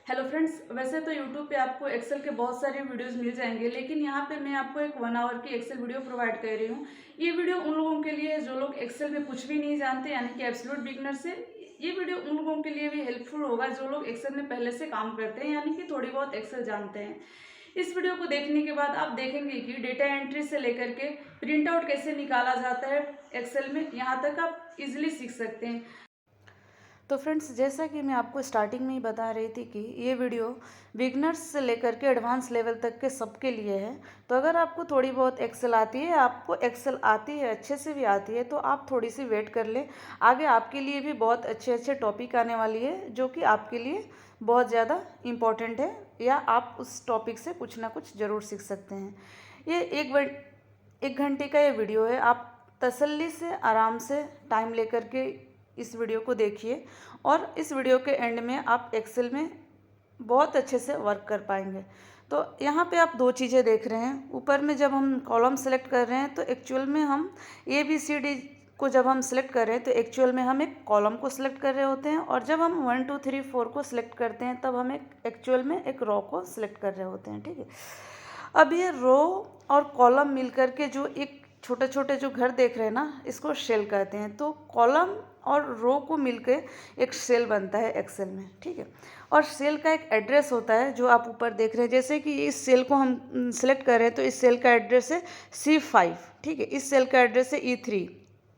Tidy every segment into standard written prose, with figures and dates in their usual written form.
Hello friends, वैसे तो YouTube पे आपको एक्सेल के बहुत सारे वीडियोस मिल जाएंगे, लेकिन यहाँ पे मैं आपको एक 1 आवर की एक्सेल वीडियो प्रोवाइड कर रही हूँ। ये वीडियो उन लोगों के लिए है जो लोग एक्सेल में कुछ भी नहीं जानते, यानी कि एब्सोल्यूट बिगनर से। ये वीडियो उन लोगों के लिए भी हेल्पफुल होगा जो लोग एक्सेल में पहले से काम करते हैं, यानी कि थोड़ी बहुत एक्सेल जानते हैं। इस वीडियो को देखने के बाद आप देखेंगे कि डेटा एंट्री से लेकर के प्रिंट आउट कैसे निकाला जाता है एक्सेल में, यहाँ तक आप इजिली सीख सकते हैं। तो फ्रेंड्स, जैसा कि मैं आपको स्टार्टिंग में ही बता रही थी कि ये वीडियो बिगनर्स से लेकर के एडवांस लेवल तक के सबके लिए है। तो अगर आपको थोड़ी बहुत एक्सेल आती है, आपको एक्सेल आती है, अच्छे से भी आती है, तो आप थोड़ी सी वेट कर लें। आगे आपके लिए भी बहुत अच्छे अच्छे टॉपिक आने वाली है जो कि आपके लिए बहुत ज़्यादा इम्पॉर्टेंट है, या आप उस टॉपिक से कुछ ना कुछ ज़रूर सीख सकते हैं। ये एक घंटे का ये वीडियो है। आप तसल्ली से आराम से टाइम लेकर के इस वीडियो को देखिए, और इस वीडियो के एंड में आप एक्सेल में बहुत अच्छे से वर्क कर पाएंगे। तो यहाँ पे आप दो चीज़ें देख रहे हैं। ऊपर में जब हम कॉलम सेलेक्ट कर रहे हैं तो एक्चुअल में हम ABCD को जब हम सेलेक्ट कर रहे हैं तो एक्चुअल में हम एक कॉलम को सिलेक्ट कर रहे होते हैं, और जब हम 1 2 3 4 को सिलेक्ट करते हैं तब हम एक्चुअल में एक रो को सिलेक्ट कर रहे होते हैं। ठीक है, अब ये रो और कॉलम मिलकर के जो एक छोटे छोटे जो घर देख रहे हैं ना, इसको सेल कहते हैं। तो कॉलम और रो को मिलकर एक सेल बनता है एक्सेल में। ठीक है, और सेल का एक एड्रेस होता है जो आप ऊपर देख रहे हैं। जैसे कि इस सेल को हम सेलेक्ट कर रहे हैं तो इस सेल का एड्रेस है C5। ठीक है, इस सेल का एड्रेस है E3।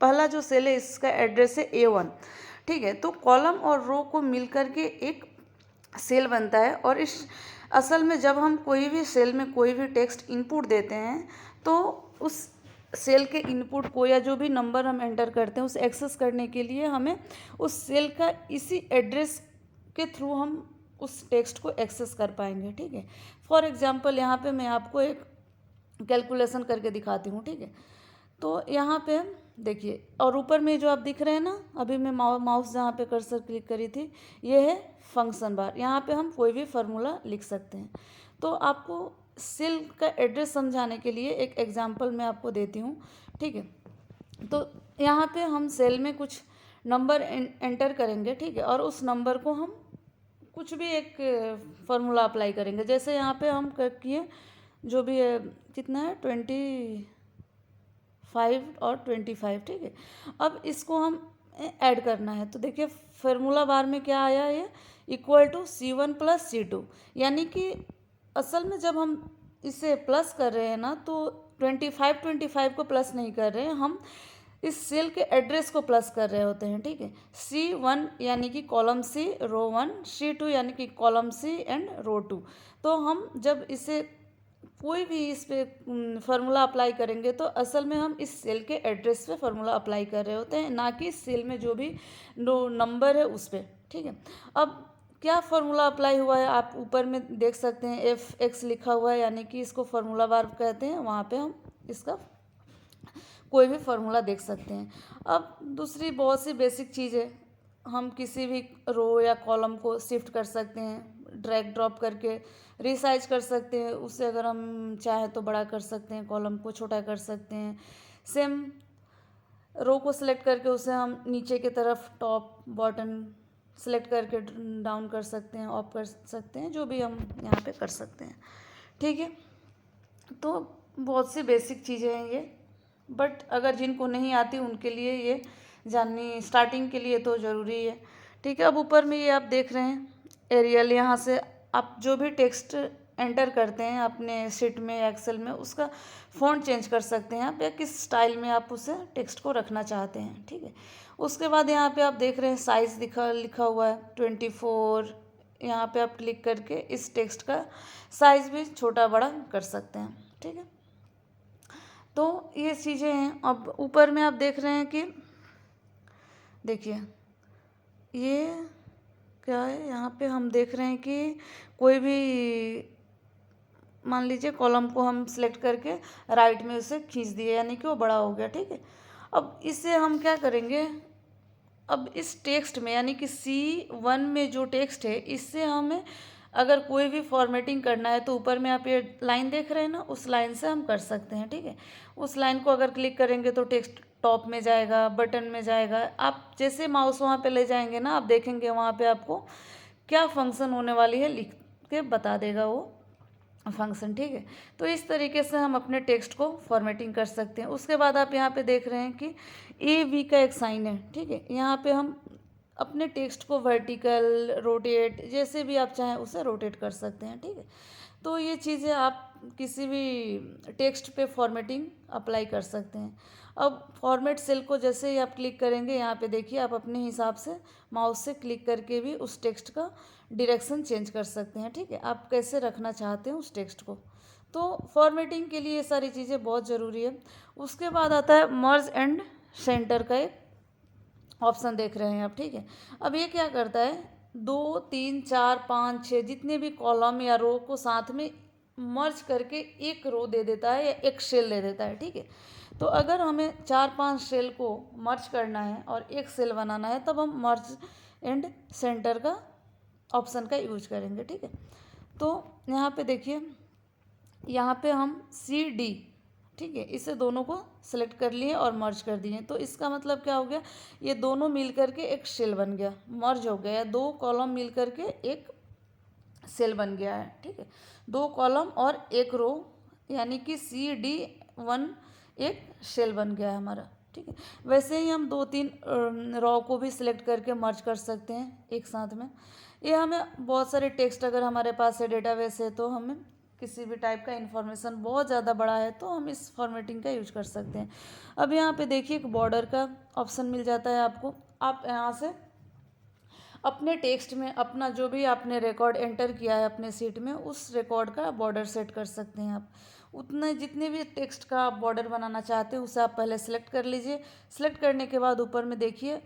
पहला जो सेल है इसका एड्रेस है A1। ठीक है, तो कॉलम और रो को मिलकर के एक सेल बनता है। और इस असल में जब हम कोई भी सेल में कोई भी टेक्स्ट इनपुट देते हैं तो उस सेल के इनपुट को या जो भी नंबर हम एंटर करते हैं उसे एक्सेस करने के लिए हमें उस सेल का इसी एड्रेस के थ्रू हम उस टेक्स्ट को एक्सेस कर पाएंगे। ठीक है, फॉर एग्जांपल यहाँ पे मैं आपको एक कैलकुलेशन करके दिखाती हूँ। ठीक है, तो यहाँ पे देखिए, और ऊपर में जो आप दिख रहे हैं ना, अभी मैं माउस जहाँ पे कर्सर क्लिक करी थी, ये है फंक्शन बार। यहाँ पे हम कोई भी फार्मूला लिख सकते हैं। तो आपको सेल का एड्रेस समझाने के लिए एक एग्जांपल मैं आपको देती हूँ। ठीक है, तो यहाँ पे हम सेल में कुछ नंबर एंटर करेंगे। ठीक है, और उस नंबर को हम कुछ भी एक फार्मूला अप्लाई करेंगे। जैसे यहाँ पे हम किए, जो भी है कितना है 25 और 25। ठीक है, अब इसको हम ऐड करना है। तो देखिए फार्मूला बार में क्या आया, ये इक्वल टू C1 + C2। यानी कि असल में जब हम इसे प्लस कर रहे हैं ना, तो 25 को प्लस नहीं कर रहे हैं, हम इस सेल के एड्रेस को प्लस कर रहे होते हैं। ठीक है, C1 यानी कि कॉलम C रो 1, C2 यानी कि कॉलम C एंड रो 2। तो हम जब इसे कोई भी इस पे फार्मूला अप्लाई करेंगे तो असल में हम इस सेल के एड्रेस पे फार्मूला अप्लाई कर रहे होते हैं, ना कि सेल में जो भी नंबर है उस पर। ठीक है, अब क्या फार्मूला अप्लाई हुआ है आप ऊपर में देख सकते हैं, FX लिखा हुआ है, यानी कि इसको फार्मूला बार कहते हैं। वहाँ पे हम इसका कोई भी फार्मूला देख सकते हैं। अब दूसरी बहुत सी बेसिक चीज़ें, हम किसी भी रो या कॉलम को शिफ्ट कर सकते हैं, ड्रैग ड्रॉप करके रिसाइज कर सकते हैं उसे। अगर हम चाहें तो बड़ा कर सकते हैं, कॉलम को छोटा कर सकते हैं। सेम रो को सिलेक्ट करके उसे हम नीचे की तरफ टॉप बॉटम सेलेक्ट करके डाउन कर सकते हैं, ऑफ कर सकते हैं, जो भी हम यहाँ पे कर सकते हैं। ठीक है, तो बहुत सी बेसिक चीज़ें हैं ये, बट अगर जिनको नहीं आती उनके लिए ये जाननी स्टार्टिंग के लिए तो ज़रूरी है। ठीक है, अब ऊपर में ये आप देख रहे हैं एरियल। यहाँ से आप जो भी टेक्स्ट एंटर करते हैं अपने शीट में या एक्सेल में, उसका फ़ॉन्ट चेंज कर सकते हैं आप, या किस स्टाइल में आप उसे टेक्स्ट को रखना चाहते हैं। ठीक है, उसके बाद यहाँ पे आप देख रहे हैं साइज़ लिखा हुआ है 24। यहाँ पे आप क्लिक करके इस टेक्स्ट का साइज़ भी छोटा बड़ा कर सकते हैं। ठीक है, तो ये चीज़ें हैं। अब ऊपर में आप देख रहे हैं कि देखिए ये क्या है, यहाँ पे हम देख रहे हैं कि कोई भी मान लीजिए कॉलम को हम सिलेक्ट करके राइट में उसे खींच दिए, यानी कि वो बड़ा हो गया। ठीक है, अब इसे हम क्या करेंगे, अब इस टेक्स्ट में यानी कि C1 में जो टेक्स्ट है, इससे हमें अगर कोई भी फॉर्मेटिंग करना है तो ऊपर में आप ये लाइन देख रहे हैं ना, उस लाइन से हम कर सकते हैं। ठीक है, उस लाइन को अगर क्लिक करेंगे तो टेक्स्ट टॉप में जाएगा, बटन में जाएगा। आप जैसे माउस वहाँ पे ले जाएंगे ना, आप देखेंगे वहाँ पे आपको क्या फंक्शन होने वाली है लिख के बता देगा वो फंक्शन, ठीक है। तो इस तरीके से हम अपने टेक्स्ट को फॉर्मेटिंग कर सकते हैं। उसके बाद आप यहाँ पे देख रहे हैं कि AV का एक साइन है, ठीक है। यहाँ पे हम अपने टेक्स्ट को वर्टिकल, रोटेट, जैसे भी आप चाहें उसे रोटेट कर सकते हैं, ठीक है। तो ये चीज़ें आप किसी भी टेक्स्ट पे फॉर्मेटिंग अप्लाई कर सकते हैं। अब फॉर्मेट सेल को जैसे ही आप क्लिक करेंगे, यहाँ पे देखिए आप अपने हिसाब से माउस से क्लिक करके भी उस टेक्स्ट का डायरेक्शन चेंज कर सकते हैं, ठीक है। आप कैसे रखना चाहते हैं उस टेक्स्ट को। तो फॉर्मेटिंग के लिए ये सारी चीज़ें बहुत ज़रूरी है। उसके बाद आता है मर्ज एंड सेंटर का एक ऑप्शन देख रहे हैं आप, ठीक है। अब ये क्या करता है, 2, 3, 4, 5, 6 जितने भी कॉलम या रो को साथ में मर्ज करके एक रो दे देता है या एक सेल दे देता है, ठीक है। तो अगर हमें 4-5 सेल को मर्ज करना है और एक सेल बनाना है, तब हम मर्ज एंड सेंटर का ऑप्शन का यूज करेंगे, ठीक है। तो यहाँ पे देखिए, यहाँ पे हम CD, ठीक है, इसे दोनों को सेलेक्ट कर लिए और मर्ज कर दिए। तो इसका मतलब क्या हो गया, ये दोनों मिल करके एक सेल बन गया, मर्ज हो गया। 2 कॉलम मिल करके एक सेल बन गया है, ठीक है। 2 कॉलम और एक रो, यानी कि CD1 एक सेल बन गया है हमारा, ठीक है। वैसे ही हम 2-3 रो को भी सिलेक्ट करके मर्ज कर सकते हैं एक साथ में। ये हमें बहुत सारे टेक्स्ट अगर हमारे पास है, डेटाबेस है, तो हमें किसी भी टाइप का इन्फॉर्मेशन बहुत ज़्यादा बड़ा है तो हम इस फॉर्मेटिंग का यूज कर सकते हैं। अब यहाँ पे देखिए एक बॉर्डर का ऑप्शन मिल जाता है आपको। आप यहाँ से अपने टेक्स्ट में अपना जो भी आपने रिकॉर्ड एंटर किया है अपने सीट में, उस रिकॉर्ड का बॉर्डर सेट कर सकते हैं आप। उतने जितने भी टेक्स्ट का आप बॉर्डर बनाना चाहते हैं उसे आप पहले सेलेक्ट कर लीजिए। सेलेक्ट करने के बाद ऊपर में देखिए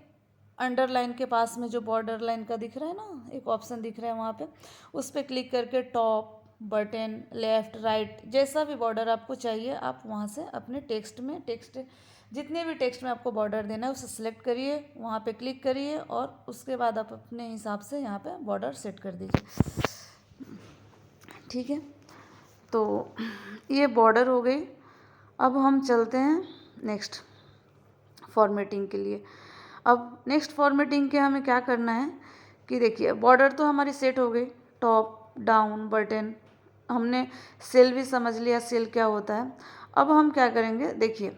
अंडरलाइन के पास में जो बॉर्डर लाइन का दिख रहा है ना, एक ऑप्शन दिख रहा है वहाँ पे, उस पर क्लिक करके टॉप, बटन, लेफ़्ट, राइट, जैसा भी बॉर्डर आपको चाहिए आप वहाँ से अपने टेक्स्ट में जितने भी टेक्स्ट में आपको बॉर्डर देना है उसे सिलेक्ट करिए, वहाँ पे क्लिक करिए और उसके बाद आप अपने हिसाब से यहाँ पे बॉर्डर सेट कर दीजिए, ठीक है। तो ये बॉर्डर हो गई। अब हम चलते हैं नेक्स्ट फॉर्मेटिंग के लिए। अब नेक्स्ट फॉर्मेटिंग के हमें क्या करना है कि देखिए बॉर्डर तो हमारी सेट हो गई, टॉप, डाउन, बटन, हमने सेल भी समझ लिया सेल क्या होता है। अब हम क्या करेंगे, देखिए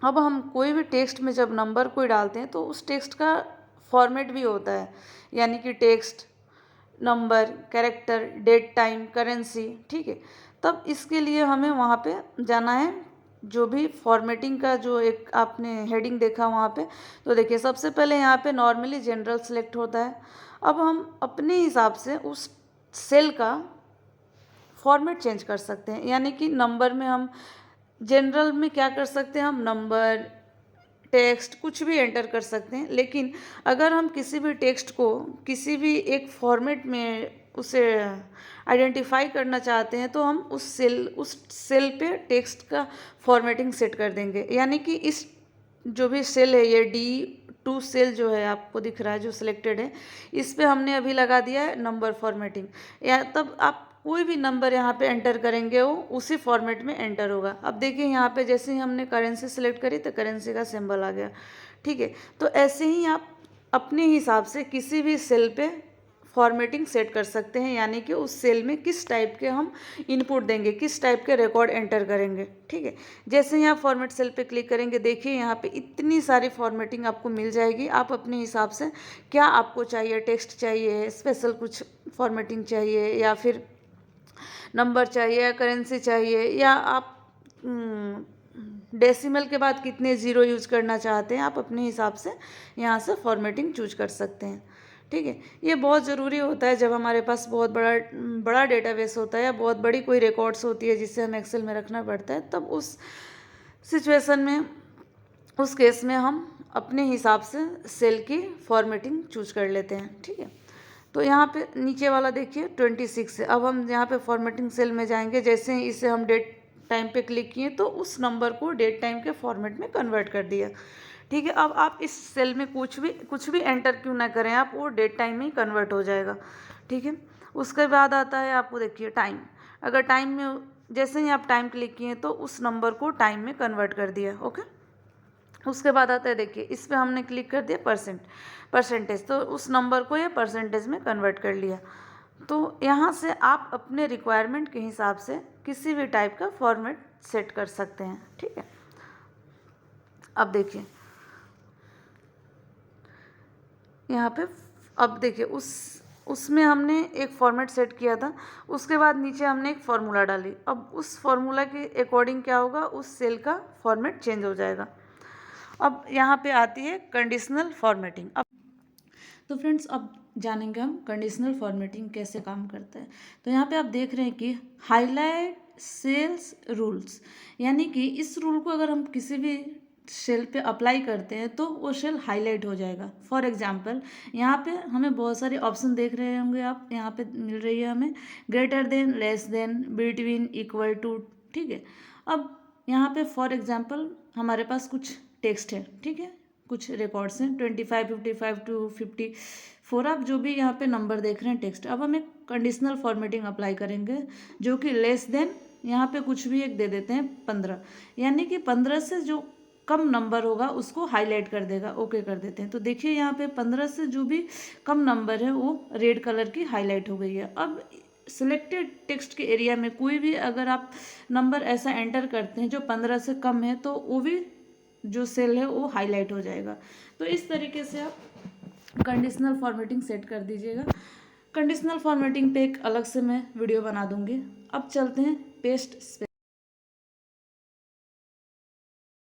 अब हम कोई भी टेक्स्ट में जब नंबर कोई डालते हैं तो उस टेक्स्ट का फॉर्मेट भी होता है, यानी कि text, number, character, date, time, currency, ठीक है। तब इसके लिए हमें वहाँ पे जाना है, जो भी फॉर्मेटिंग का जो एक आपने हेडिंग देखा वहाँ पे, तो देखिए सबसे पहले यहाँ पे नॉर्मली जनरल सेलेक्ट होता है। अब हम अपने हिसाब से उस सेल का फॉर्मेट चेंज कर सकते हैं, यानी कि नंबर में हम जनरल में क्या कर सकते हैं, हम नंबर, टेक्स्ट कुछ भी एंटर कर सकते हैं। लेकिन अगर हम किसी भी टेक्स्ट को किसी भी एक फॉर्मेट में उसे आइडेंटिफाई करना चाहते हैं तो हम उस सेल पे टेक्स्ट का फॉर्मेटिंग सेट कर देंगे। यानी कि इस जो भी सेल है, ये D2 सेल जो है आपको दिख रहा है जो सिलेक्टेड है, इस पे हमने अभी लगा दिया है नंबर फॉर्मेटिंग। या तब आप कोई भी नंबर यहाँ पे एंटर करेंगे वो उसी फॉर्मेट में एंटर होगा। अब देखिए यहाँ पे जैसे ही हमने करेंसी सेलेक्ट करी तो करेंसी का सिंबल आ गया, ठीक है। तो ऐसे ही आप अपने हिसाब से किसी भी सेल पे फॉर्मेटिंग सेट कर सकते हैं, यानी कि उस सेल में किस टाइप के हम इनपुट देंगे, किस टाइप के रिकॉर्ड एंटर करेंगे, ठीक है। जैसे ही आप फॉर्मेट सेल पे क्लिक करेंगे, देखिए यहाँ पे इतनी सारी फॉर्मेटिंग आपको मिल जाएगी। आप अपने हिसाब से क्या आपको चाहिए, टेक्स्ट चाहिए, स्पेशल कुछ फॉर्मेटिंग चाहिए, या फिर नंबर चाहिए, या करेंसी चाहिए, या आप डेसिमल के बाद कितने ज़ीरो यूज करना चाहते हैं, आप अपने हिसाब से यहाँ से फॉर्मेटिंग चूज कर सकते हैं, ठीक है। ये बहुत ज़रूरी होता है जब हमारे पास बहुत बड़ा डेटाबेस होता है या बहुत बड़ी कोई रिकॉर्ड्स होती है जिससे हमें एक्सेल में रखना पड़ता है। तब उस सिचुएशन में, उस केस में हम अपने हिसाब से सेल की फॉर्मेटिंग चूज कर लेते हैं, ठीक है। तो यहाँ पे नीचे वाला देखिए 26 है। अब हम यहाँ पे फॉर्मेटिंग सेल में जाएंगे। जैसे ही इसे हम डेट टाइम पे क्लिक किए तो उस नंबर को डेट टाइम के फॉर्मेट में कन्वर्ट कर दिया, ठीक है। अब आप इस सेल में कुछ भी एंटर क्यों ना करें, आप वो डेट टाइम में ही कन्वर्ट हो जाएगा, ठीक है। उसके बाद आता है आपको देखिए टाइम। अगर टाइम में जैसे ही आप टाइम क्लिक किए तो उस नंबर को टाइम में कन्वर्ट कर दिया, ओके। उसके बाद आता है, देखिए इस पे हमने क्लिक कर दिया परसेंटेज, तो उस नंबर को ये परसेंटेज में कन्वर्ट कर लिया। तो यहाँ से आप अपने रिक्वायरमेंट के हिसाब से किसी भी टाइप का फॉर्मेट सेट कर सकते हैं, ठीक है। अब देखिए यहाँ पे, अब देखिए उसमें हमने एक फॉर्मेट सेट किया था, उसके बाद नीचे हमने एक फार्मूला डाली। अब उस फार्मूला के अकॉर्डिंग क्या होगा, उस सेल का फॉर्मेट चेंज हो जाएगा। अब यहाँ पे आती है कंडीशनल फॉर्मेटिंग। अब तो फ्रेंड्स, अब जानेंगे हम कंडीशनल फॉर्मेटिंग कैसे काम करता है। तो यहाँ पे आप देख रहे हैं कि हाईलाइट सेल्स रूल्स, यानी कि इस रूल को अगर हम किसी भी सेल पे अप्लाई करते हैं तो वो सेल हाईलाइट हो जाएगा। फॉर एग्जांपल यहाँ पे हमें बहुत सारे ऑप्शन देख रहे होंगे आप, यहाँ पे मिल रही है हमें greater than, less than, between, equal to, ठीक है। अब यहाँ पे फॉर एग्जांपल हमारे पास कुछ टेक्स्ट है, ठीक है, कुछ रिकॉर्ड्स हैं 25, 55 टू 54, आप जो भी यहाँ पे नंबर देख रहे हैं टेक्स्ट। अब हम एक कंडीशनल फॉर्मेटिंग अप्लाई करेंगे जो कि लेस देन, यहाँ पे कुछ भी एक दे देते हैं 15, यानी कि 15 से जो कम नंबर होगा उसको हाईलाइट कर देगा, ओके कर देते हैं। तो देखिए यहाँ पे 15 से जो भी कम नंबर है वो रेड कलर की हाईलाइट हो गई है। अब सिलेक्टेड टेक्स्ट के एरिया में कोई भी अगर आप नंबर ऐसा एंटर करते हैं जो 15 से कम है तो वो भी जो सेल है वो हाईलाइट हो जाएगा। तो इस तरीके से आप कंडीशनल फॉर्मेटिंग सेट कर दीजिएगा। कंडीशनल फॉर्मेटिंग पे एक अलग से मैं वीडियो बना दूंगी। अब चलते हैं पेस्ट